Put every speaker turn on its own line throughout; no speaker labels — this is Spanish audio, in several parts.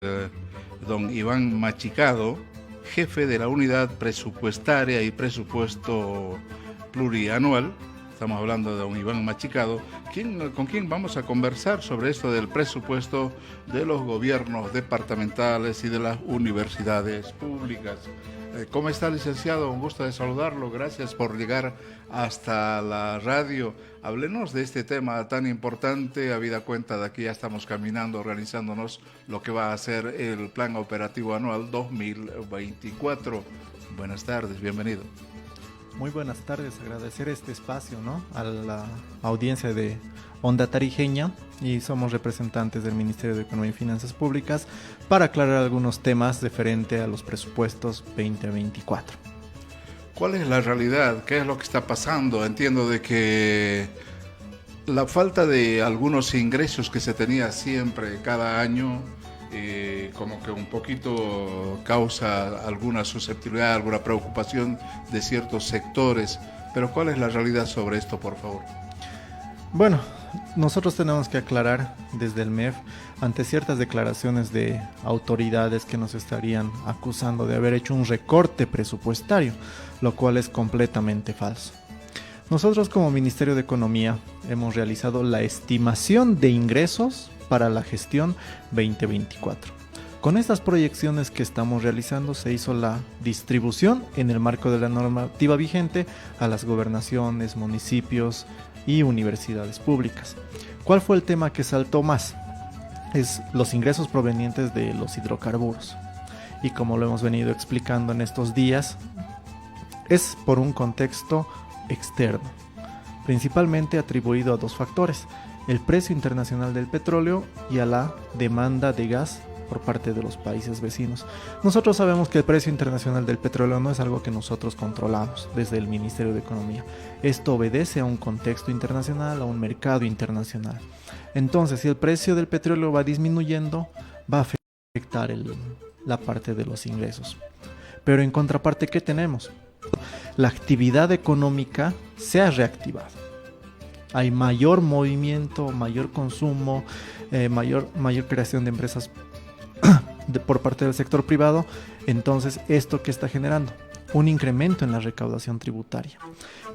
eh, don Iván Machicado, jefe de la Unidad Presupuestaria y Presupuesto Plurianual. Estamos hablando de don Iván Machicado, con quien vamos a conversar sobre esto del presupuesto de los gobiernos departamentales y de las universidades públicas. ¿Cómo está, licenciado? Un gusto de saludarlo. Gracias por llegar hasta la radio. Háblenos de este tema tan importante, habida cuenta de que ya estamos caminando, organizándonos lo que va a ser el Plan Operativo Anual 2024. Buenas tardes, bienvenido.
Muy buenas tardes, agradecer este espacio, ¿no?, a la audiencia de Onda Tarijeña, y somos representantes del Ministerio de Economía y Finanzas Públicas para aclarar algunos temas referente a los presupuestos 2024.
¿Cuál es la realidad? ¿Qué es lo que está pasando? Entiendo de que la falta de algunos ingresos que se tenía siempre cada año como que un poquito causa alguna susceptibilidad, alguna preocupación de ciertos sectores. Pero ¿cuál es la realidad sobre esto, por favor?
Bueno, nosotros tenemos que aclarar desde el MEF ante ciertas declaraciones de autoridades que nos estarían acusando de haber hecho un recorte presupuestario, lo cual es completamente falso. Nosotros como Ministerio de Economía hemos realizado la estimación de ingresos para la gestión 2024. Con estas proyecciones que estamos realizando se hizo la distribución en el marco de la normativa vigente a las gobernaciones, municipios y universidades públicas. ¿Cuál fue el tema que saltó más? Es los ingresos provenientes de los hidrocarburos. Y como lo hemos venido explicando en estos días, es por un contexto externo, principalmente atribuido a dos factores: el precio internacional del petróleo y a la demanda de gas por parte de los países vecinos. Nosotros sabemos que el precio internacional del petróleo no es algo que nosotros controlamos desde el Ministerio de Economía. Esto obedece a un contexto internacional, a un mercado internacional. Entonces, si el precio del petróleo va disminuyendo, va a afectar la parte de los ingresos. Pero en contraparte, ¿qué tenemos? La actividad económica se ha reactivado. Hay mayor movimiento, mayor consumo, mayor creación de empresas por parte del sector privado. Entonces, ¿esto qué está generando? Un incremento en la recaudación tributaria.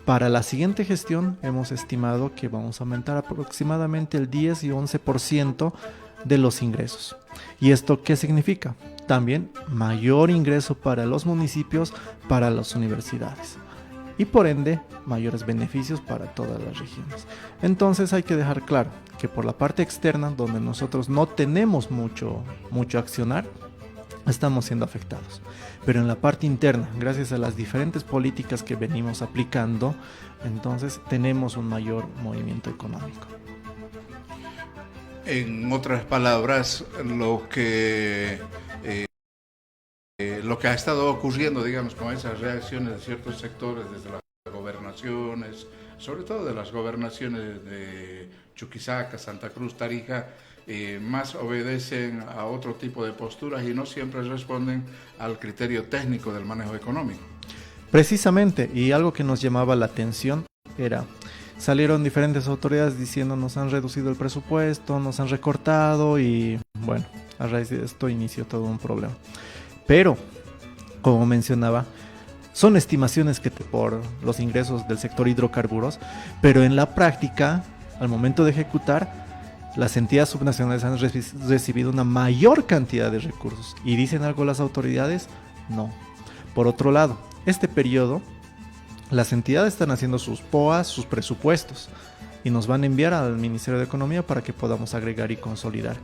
Para la siguiente gestión hemos estimado que vamos a aumentar aproximadamente el 10 y 11% de los ingresos. ¿Y esto qué significa? También mayor ingreso para los municipios, para las universidades, y por ende mayores beneficios para todas las regiones. Entonces hay que dejar claro que por la parte externa, donde nosotros no tenemos mucho accionar, estamos siendo afectados. Pero en la parte interna, gracias a las diferentes políticas que venimos aplicando, entonces tenemos un mayor movimiento económico.
En otras palabras, lo que ha estado ocurriendo, digamos, con esas reacciones de ciertos sectores desde las gobernaciones, sobre todo de las gobernaciones de Chuquisaca, Santa Cruz, Tarija, más obedecen a otro tipo de posturas y no siempre responden al criterio técnico del manejo económico.
Precisamente, y algo que nos llamaba la atención era: salieron diferentes autoridades diciendo nos han reducido el presupuesto, nos han recortado, y bueno, a raíz de esto inició todo un problema. Pero, como mencionaba, son estimaciones que por los ingresos del sector hidrocarburos, pero en la práctica, al momento de ejecutar, las entidades subnacionales han recibido una mayor cantidad de recursos. ¿Y dicen algo las autoridades? No. Por otro lado, este periodo, las entidades están haciendo sus POAs, sus presupuestos, y nos van a enviar al Ministerio de Economía para que podamos agregar y consolidar.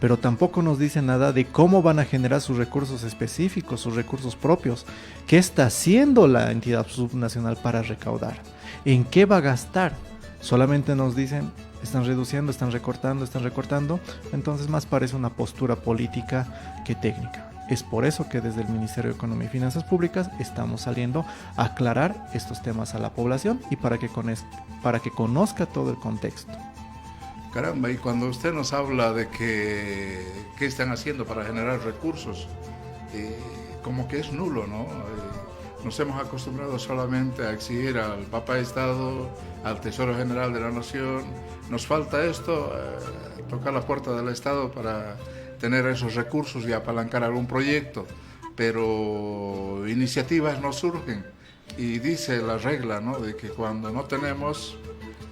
Pero tampoco nos dice nada de cómo van a generar sus recursos específicos, sus recursos propios. ¿Qué está haciendo la entidad subnacional para recaudar? ¿En qué va a gastar? Solamente nos dicen, están reduciendo, están recortando. Entonces más parece una postura política que técnica. Es por eso que desde el Ministerio de Economía y Finanzas Públicas estamos saliendo a aclarar estos temas a la población y para que conozca todo el contexto.
Caramba, y cuando usted nos habla de qué están haciendo para generar recursos, como que es nulo, ¿no? Nos hemos acostumbrado solamente a exigir al Papa de Estado, al Tesoro General de la Nación. Nos falta esto, tocar la puerta del Estado para tener esos recursos y apalancar algún proyecto, pero iniciativas no surgen. Y dice la regla, ¿no?, de que cuando no tenemos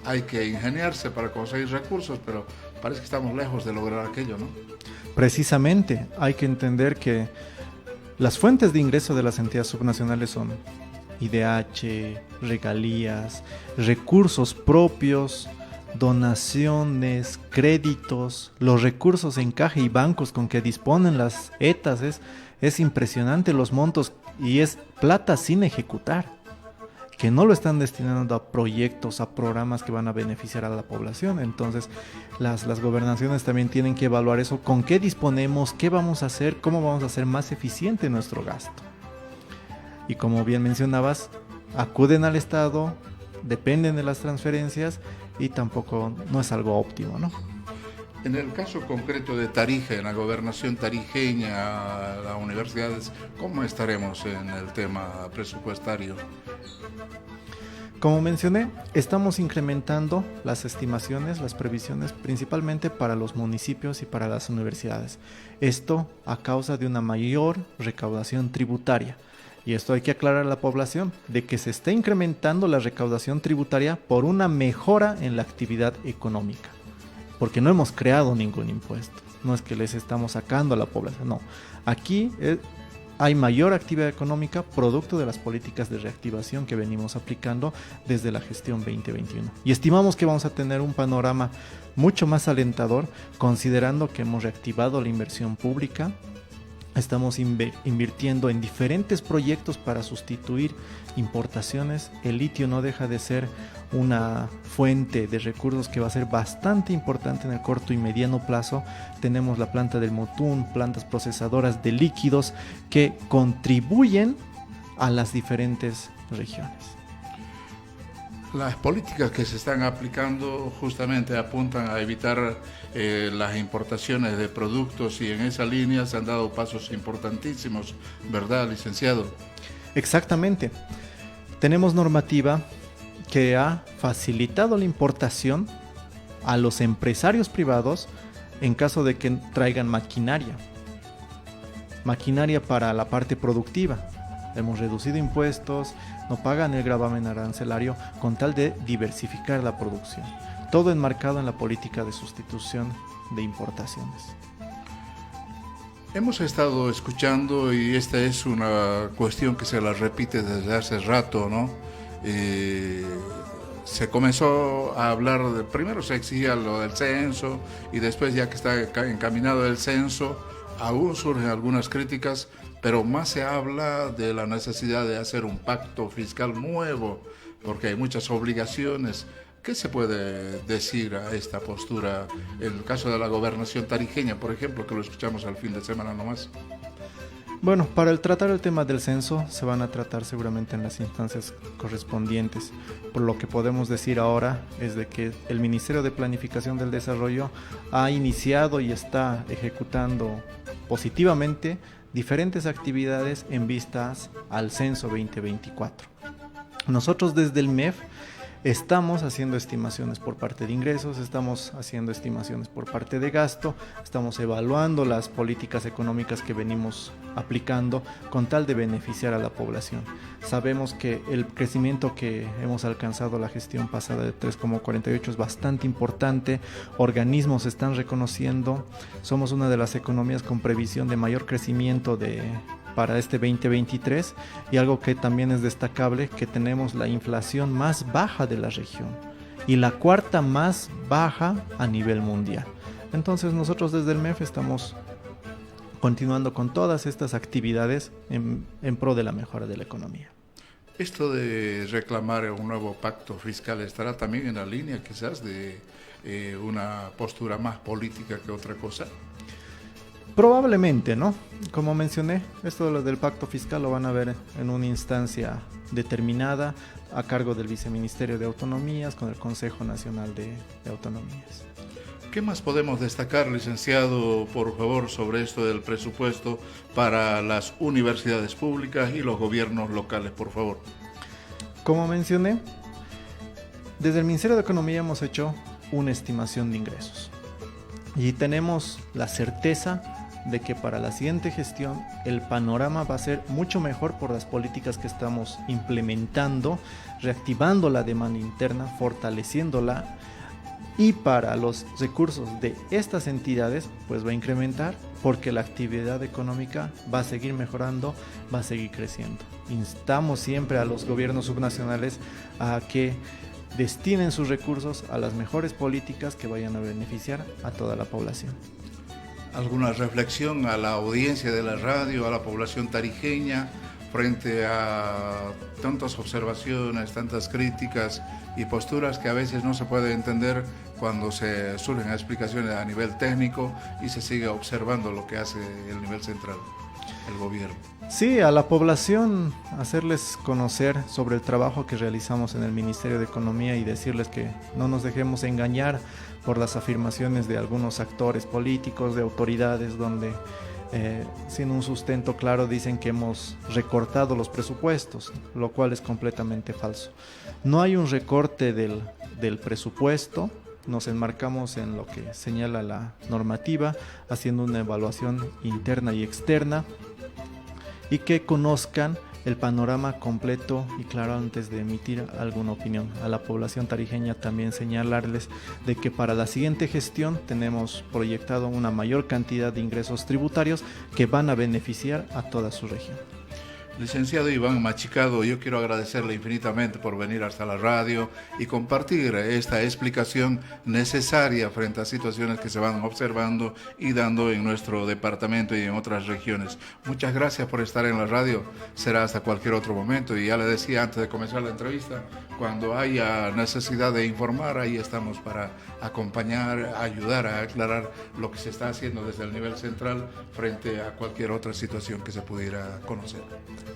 hay que ingeniarse para conseguir recursos, pero parece que estamos lejos de lograr aquello, ¿no?
Precisamente, hay que entender que las fuentes de ingreso de las entidades subnacionales son IDH, regalías, recursos propios, donaciones, créditos, los recursos en caja y bancos con que disponen las ETAs. Es impresionante los montos y es plata sin ejecutar, que no lo están destinando a proyectos, a programas que van a beneficiar a la población. Entonces las gobernaciones también tienen que evaluar eso, con qué disponemos, qué vamos a hacer, cómo vamos a hacer más eficiente nuestro gasto. Y como bien mencionabas, acuden al Estado, dependen de las transferencias y tampoco no es algo óptimo, ¿no?
En el caso concreto de Tarija, en la gobernación tarijeña, las universidades, ¿cómo estaremos en el tema presupuestario?
Como mencioné, estamos incrementando las estimaciones, las previsiones, principalmente para los municipios y para las universidades. Esto a causa de una mayor recaudación tributaria. Y esto hay que aclarar a la población, de que se está incrementando la recaudación tributaria por una mejora en la actividad económica. Porque no hemos creado ningún impuesto, no es que les estamos sacando a la población, no. Aquí hay mayor actividad económica producto de las políticas de reactivación que venimos aplicando desde la gestión 2021. Y estimamos que vamos a tener un panorama mucho más alentador, considerando que hemos reactivado la inversión pública. Estamos invirtiendo en diferentes proyectos para sustituir importaciones. El litio no deja de ser una fuente de recursos que va a ser bastante importante en el corto y mediano plazo. Tenemos la planta del Motún, plantas procesadoras de líquidos que contribuyen a las diferentes regiones.
Las políticas que se están aplicando justamente apuntan a evitar las importaciones de productos y en esa línea se han dado pasos importantísimos, ¿verdad, licenciado?
Exactamente. Tenemos normativa que ha facilitado la importación a los empresarios privados en caso de que traigan maquinaria para la parte productiva. Hemos reducido impuestos, no pagan el gravamen arancelario con tal de diversificar la producción. Todo enmarcado en la política de sustitución de importaciones.
Hemos estado escuchando y esta es una cuestión que se la repite desde hace rato, ¿no? Se comenzó a hablar, primero se exigía lo del censo y después ya que está encaminado el censo, aún surgen algunas críticas, pero más se habla de la necesidad de hacer un pacto fiscal nuevo, porque hay muchas obligaciones. ¿Qué se puede decir a esta postura? El caso de la gobernación tarijeña, por ejemplo, que lo escuchamos al fin de semana nomás.
Bueno, para tratar el tema del censo se van a tratar seguramente en las instancias correspondientes. Por lo que podemos decir ahora es de que el Ministerio de Planificación del Desarrollo ha iniciado y está ejecutando positivamente diferentes actividades en vistas al censo 2024. Nosotros desde el MEF estamos haciendo estimaciones por parte de ingresos, estamos haciendo estimaciones por parte de gasto, estamos evaluando las políticas económicas que venimos aplicando con tal de beneficiar a la población. Sabemos que el crecimiento que hemos alcanzado la gestión pasada de 3,48 es bastante importante, organismos están reconociendo, somos una de las economías con previsión de mayor crecimiento para este 2023 y algo que también es destacable, que tenemos la inflación más baja de la región y la cuarta más baja a nivel mundial. Entonces nosotros desde el MEF estamos continuando con todas estas actividades en pro de la mejora de la economía.
Esto de reclamar un nuevo pacto fiscal estará también en la línea quizás de una postura más política que otra cosa.
Probablemente, ¿no? Como mencioné, esto de lo del pacto fiscal lo van a ver en una instancia determinada a cargo del Viceministerio de Autonomías con el Consejo Nacional de Autonomías.
¿Qué más podemos destacar, licenciado, por favor, sobre esto del presupuesto para las universidades públicas y los gobiernos locales, por favor?
Como mencioné, desde el Ministerio de Economía hemos hecho una estimación de ingresos y tenemos la certeza de que para la siguiente gestión el panorama va a ser mucho mejor por las políticas que estamos implementando, reactivando la demanda interna, fortaleciéndola, y para los recursos de estas entidades pues va a incrementar porque la actividad económica va a seguir mejorando, va a seguir creciendo. Instamos siempre a los gobiernos subnacionales a que destinen sus recursos a las mejores políticas que vayan a beneficiar a toda la población.
¿Alguna reflexión a la audiencia de la radio, a la población tarijeña, frente a tantas observaciones, tantas críticas y posturas que a veces no se puede entender cuando se surgen explicaciones a nivel técnico y se sigue observando lo que hace el nivel central, el gobierno?
Sí, a la población hacerles conocer sobre el trabajo que realizamos en el Ministerio de Economía y decirles que no nos dejemos engañar por las afirmaciones de algunos actores políticos, de autoridades, donde sin un sustento claro dicen que hemos recortado los presupuestos, lo cual es completamente falso. No hay un recorte del presupuesto. Nos enmarcamos en lo que señala la normativa, haciendo una evaluación interna y externa, y que conozcan el panorama completo y claro antes de emitir alguna opinión. A la población tarijeña también señalarles de que para la siguiente gestión tenemos proyectado una mayor cantidad de ingresos tributarios que van a beneficiar a toda su región.
Licenciado Iván Machicado, yo quiero agradecerle infinitamente por venir hasta la radio y compartir esta explicación necesaria frente a situaciones que se van observando y dando en nuestro departamento y en otras regiones. Muchas gracias por estar en la radio. Será hasta cualquier otro momento. Y ya le decía antes de comenzar la entrevista, cuando haya necesidad de informar, ahí estamos para acompañar, ayudar a aclarar lo que se está haciendo desde el nivel central frente a cualquier otra situación que se pudiera conocer.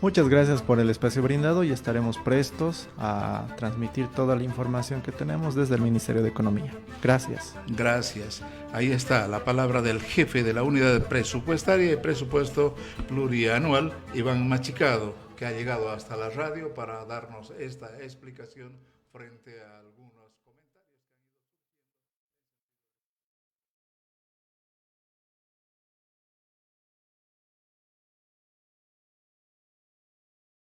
Muchas gracias por el espacio brindado y estaremos prestos a transmitir toda la información que tenemos desde el Ministerio de Economía. Gracias.
Gracias. Ahí está la palabra del jefe de la unidad presupuestaria y presupuesto plurianual, Iván Machicado, que ha llegado hasta la radio para darnos esta explicación frente a algunos